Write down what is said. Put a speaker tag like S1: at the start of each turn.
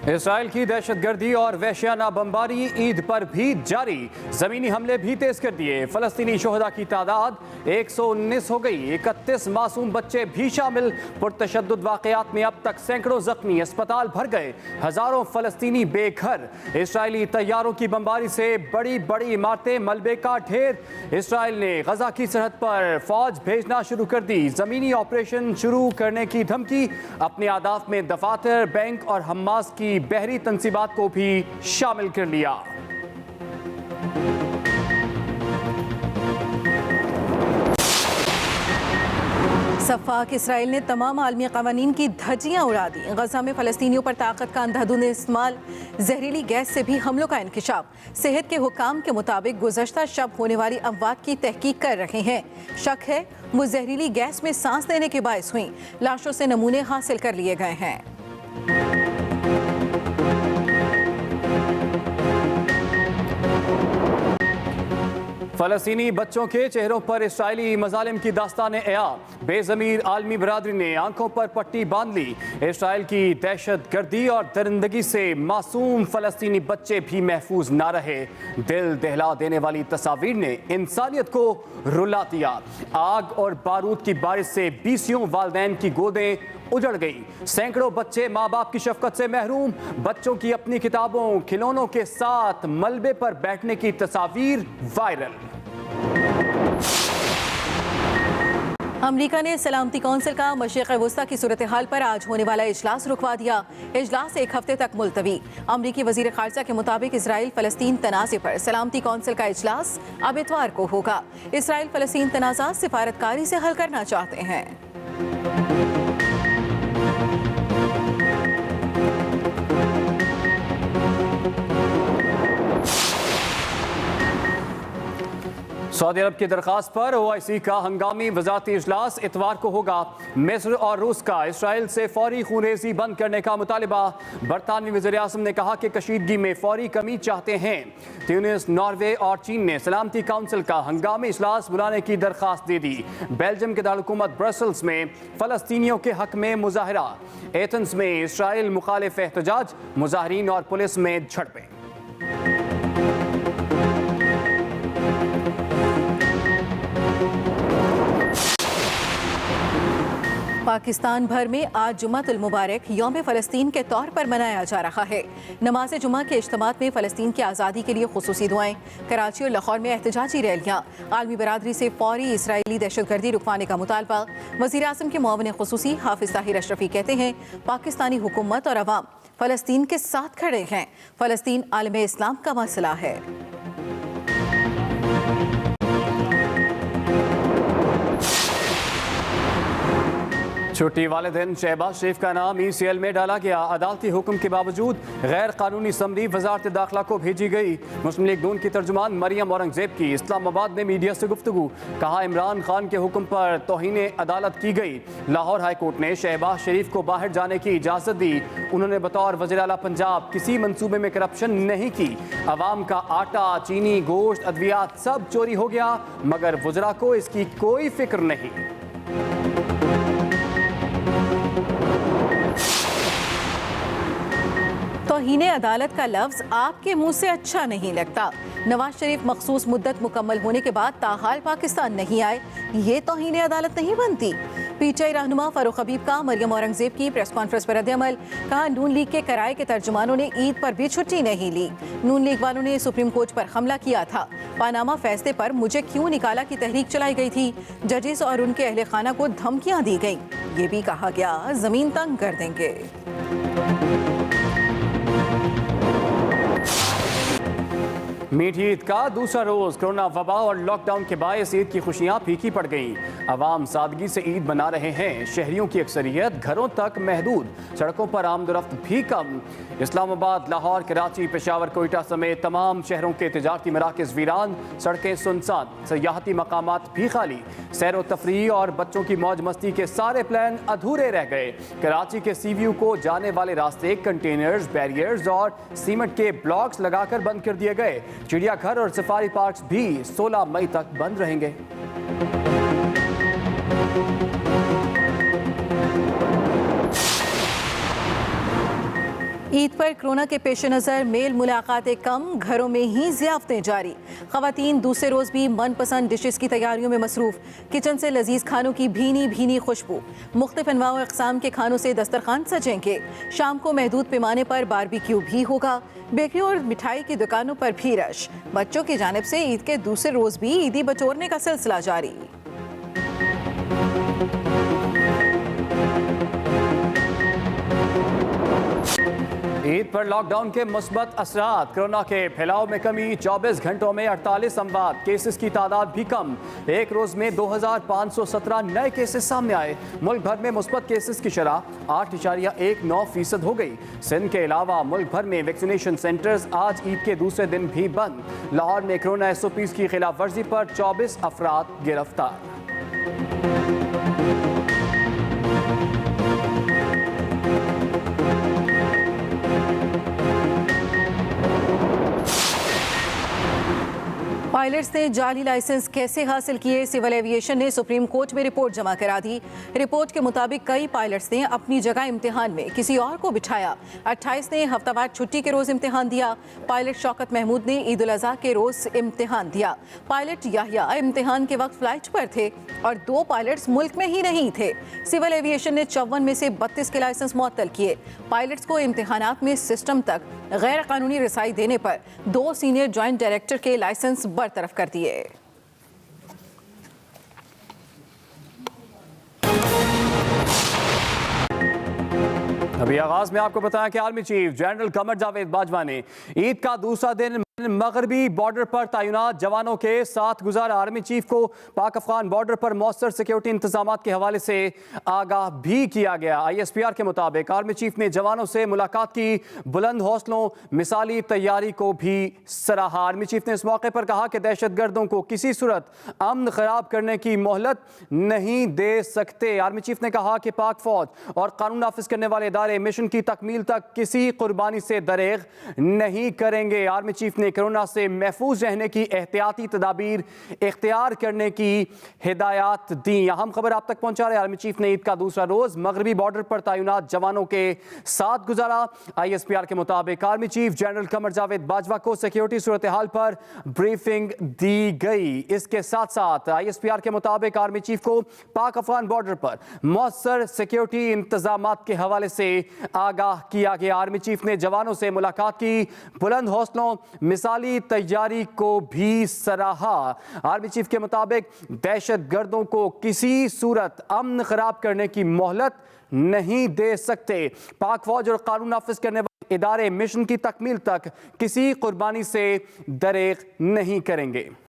S1: Israel की दहशतगर्दी और वहशियाना बमबारी ईद पर भी जारी। जमीनी हमले भी तेज कर दिए। फलस्तीनी शोहदा की तादाद 119 हो गई। 31 मासूम बच्चे भी शामिल। पुरतशद्दुद वाकयात में अब तक सैकड़ों जख्मी, अस्पताल भर गए, हजारों फलस्तीनी बेघर। इसराइली तैयारों की बमबारी से बड़ी बड़ी इमारतें मलबे का ढेर। इसराइल ने गजा की सरहद पर फौज भेजना शुरू कर दी। जमीनी ऑपरेशन शुरू करने की धमकी। अपने आदाफ में दफातर, बैंक और हमास की बहरी तंसीबात को भी शामिल कर लिया।
S2: सफ़ाक इसराइल ने तमाम आलमी क़वानीन की धज्जियां उड़ा दी। गजा में फ़लस्तीनियों पर ताकत का अंधाधुंध इस्तेमाल, जहरीली गैस से भी हमलों का इंकिशाफ। सेहत के हुकाम के मुताबिक गुज़श्ता शब होने वाली अमवात की तहकीक कर रहे हैं। शक है वो जहरीली गैस में सांस लेने के बायस हुई। लाशों से नमूने हासिल कर लिए गए हैं।
S1: फलस्तीनी बच्चों के चेहरों पर इसराइली मजालिम की दास्तान एया। बेज़मीर आलमी बरादरी ने आंखों पर पट्टी बांध ली। इसराइल की दहशत गर्दी और दरिंदगी से मासूम फलस्तीनी बच्चे भी महफूज ना रहे। दिल दहला देने वाली तस्वीर ने इंसानियत को रुला दिया। आग और बारूद की बारिश से बीसियों वालिदैन की गोदें उजड़ गई। सैकड़ों बच्चे माँ बाप की शफकत से महरूम। बच्चों की अपनी किताबों, खिलौनों के साथ मलबे पर बैठने की तस्वीर वायरल।
S2: अमरीका ने सलामती कौंसिल का मशरिक़ वुस्ता की सूरत हाल पर आज होने वाला इजलास रुकवा दिया। इजलास एक हफ्ते तक मुलतवी। अमरीकी वज़ीर ख़ारजा के मुताबिक इसराइल फ़लस्तीन तनाज़े पर सलामती कौंसिल का इजलास अब इतवार को होगा। इसराइल फ़लस्तीन तनाज़ा सिफारतकारी से हल करना चाहते हैं।
S1: सऊदी अरब की दरख्वास्त पर OIC का हंगामी वज़ारती इजलास इतवार को होगा। मिस्र और रूस का इसराइल से फौरी खूनरेज़ी बंद करने का मुतालिबा। बरतानवी वज़ीर आज़म ने कहा कि कशीदगी में फौरी कमी चाहते हैं। ट्यूनिस, नॉर्वे और चीन ने सलामती काउंसिल का हंगामी इजलास बुलाने की दरख्वास्त दे दी। बेल्जियम के दारकूमत ब्रसल्स में फ़लस्तीनियों के हक में मुजाहरा। एथेंस में इसराइल मुखालिफ एहतजाज, मुजाहरीन और पुलिस में झड़पें।
S2: पाकिस्तान भर में आज जुम्मतुल मुबारक यौम फ़लस्तीन के तौर पर मनाया जा रहा है। नमाज जुम्मा के इज्तिमात में फ़लस्तीन की आज़ादी के लिए खुसूसी दुआएं। कराची और लाहौर में एहतजाजी रैलियाँ। आलमी बरादरी से फौरी इसराइली दहशतगर्दी रुकवाने का मुतालबा। वज़ीर आज़म के मुआविन खुसूसी हाफिज़ ताहिर अशरफी कहते हैं पाकिस्तानी हुकूमत और अवाम फ़लस्तीन के साथ खड़े हैं। फ़लस्तीन आलम इस्लाम का मसला है।
S1: छुट्टी वाले दिन शहबाज शरीफ का नाम ECL में डाला गया। अदालती हुक्म के बावजूद गैर कानूनी समरी वजारत दाखिला को भेजी गई। मुस्लिम लीग नून की तर्जुमान मरियम औरंगजेब की इस्लामाबाद में मीडिया से गुफ्तगू। कहा इमरान खान के हुक्म पर तौहीन अदालत की गई। लाहौर हाई कोर्ट ने शहबाज शरीफ को बाहर जाने की इजाज़त दी। उन्होंने बतौर वज़ीर आला पंजाब किसी मंसूबे में करप्शन नहीं की। अवाम का आटा, चीनी, गोश्त, अद्वियात सब चोरी हो गया, मगर वज़रा को इसकी कोई फिक्र नहीं।
S2: तौहीन अदालत का लफ्ज़ आपके मुंह से अच्छा नहीं लगता। नवाज शरीफ मखसूस मुद्दत मुकम्मल होने के बाद ताहाल पाकिस्तान नहीं आए, ये तौहीन अदालत नहीं बनती। PTI रहनुमा फारूक हबीब का मरियम औरंगजेब की प्रेस कॉन्फ्रेंस पर रद्द-ए-अमल। कहा नून लीग के कराए के तर्जुमानों ने ईद पर भी छुट्टी नहीं ली। नून लीग वालों ने सुप्रीम कोर्ट पर हमला किया था। पानामा फैसले पर मुझे क्यों निकाला की तहरीक चलाई गई थी। जजेस और उनके अहले खाना को धमकियां दी गई। ये भी कहा गया जमीन तंग कर देंगे।
S1: मीठी ईद का दूसरा रोज कोरोना वबा और लॉकडाउन के बायस ईद की खुशियां फीकी पड़ गईं। अवाम सादगी से ईद मना रहे हैं। शहरियों की अक्सरियत घरों तक महदूद, सड़कों पर आमदोरफ्त भी कम। इस्लामाबाद, लाहौर, कराची, पेशावर, कोयटा समेत तमाम शहरों के तिजारती मराकज़ वीरान, सड़कें सुनसान, सयाहती मकामात भी खाली। सैर व तफरीह और बच्चों की मौज मस्ती के सारे प्लान अधूरे रह गए। कराची के CVU को जाने वाले रास्ते कंटेनर्स, बैरियर्स और सीमेंट के ब्लॉक्स लगाकर बंद कर दिए गए। चिड़ियाघर और सफारी पार्क्स भी 16 मई तक बंद रहेंगे।
S2: ईद पर कोरोना के पेश नज़र मेल मुलाकातें कम, घरों में ही ज़ियाफ़तें जारी। ख़वातीन दूसरे रोज़ भी मनपसंद डिशेस की तैयारियों में मसरूफ़। किचन से लजीज खानों की भीनी भीनी खुशबू। मुख्तलिफ अनवाओ अक़साम के खानों से दस्तरखान सजेंगे। शाम को महदूद पैमाने पर बारबेक्यू भी होगा। बेकरी और मिठाई की दुकानों पर भी रश। बच्चों की जानिब से ईद के दूसरे रोज़ भी ईदी बटोरने का सिलसिला जारी।
S1: ईद पर लॉकडाउन के मुस्बत असरात, कोरोना के फैलाव में कमी, 24 घंटों में 48 अमवात, केसेस की तादाद भी कम। एक रोज में 2517 नए केसेस सामने आए। मुल्क भर में मुस्बत केसेस की शरह 8.19% हो गई। सिंध के अलावा मुल्क भर में वैक्सीनेशन सेंटर्स आज ईद के दूसरे दिन भी बंद। लाहौर में कोरोना SOPs की खिलाफ वर्जी पर 24 अफराद गिरफ्तार।
S2: पायलट्स ने जाली लाइसेंस कैसे हासिल किए, सिविल एविएशन ने सुप्रीम कोर्ट में रिपोर्ट जमा करा दी। रिपोर्ट के मुताबिक कई पायलट्स ने अपनी जगह इम्तिहान में किसी और को बिठाया। 28 ने हफ्तावार छुट्टी के रोज इम्तिहान दिया। पायलट शौकत महमूद ने ईद उल अज़हा के रोज इम्तिहान दिया। पायलट याहिया इम्तिहान के वक्त फ्लाइट पर थे और 2 पायलट्स मुल्क में ही नहीं थे। सिविल एविएशन ने 54 में से 32 के लाइसेंस मुअत्तल किए। पायलट्स को इम्तिहानात में सिस्टम तक गैर कानूनी रसाई देने पर 2 सीनियर ज्वाइंट डायरेक्टर के लाइसेंस बरतरफ कर दिए।
S1: अभी आगाज में आपको बताया कि army chief general Qamar Javed Bajwa ने ईद का दूसरा दिन मगरबी बॉर्डर पर तैनात जवानों के साथ गुजारा। आर्मी चीफ को पाक अफगान बॉर्डर पर मौसर सिक्योरिटी इंतजाम के हवाले से आगाह भी किया गया। ISPR के मुताबिक आर्मी चीफ ने जवानों से मुलाकात की, बुलंद हौसलों, मिसाली तैयारी को भी सराहा। आर्मी चीफ ने इस मौके पर कहा कि दहशतगर्दों को किसी सूरत अमन खराब करने की मोहलत नहीं दे सकते। आर्मी चीफ ने कहा कि पाक फौज और कानून नाफिज करने वाले इदारे मिशन की तकमील तक किसी कुर्बानी से दरेग नहीं करेंगे। आर्मी चीफ ने कोरोना से महफूज रहने की एहतियाती तदाबीर इख्तियार करने की हिदायत दी। अहम खबर आप तक पहुंचा रहे। आर्मी चीफ ने ईद का दूसरा रोज मगरबी बॉर्डर पर तैनात जवानों के साथ गुजारा। ISPR के मुताबिक army chief general Qamar Javed Bajwa को सिक्योरिटी सूरत हाल पर ब्रीफिंग दी गई। इसके साथ साथ ISPR के मुताबिक आर्मी चीफ को पाक अफगान बॉर्डर पर मौसर सिक्योरिटी इंतजाम के हवाले से आगाह किया गया। आर्मी चीफ ने जवानों से मुलाकात की, बुलंद हौसलों, मिसाली तैयारी को भी सराहा। आर्मी चीफ के मुताबिक दहशतगर्दों को किसी सूरत अमन खराब करने की मोहलत नहीं दे सकते। पाक फौज और कानून नाफिज करने वाले इदारे मिशन की तकमील तक किसी कुर्बानी से दरेग नहीं करेंगे।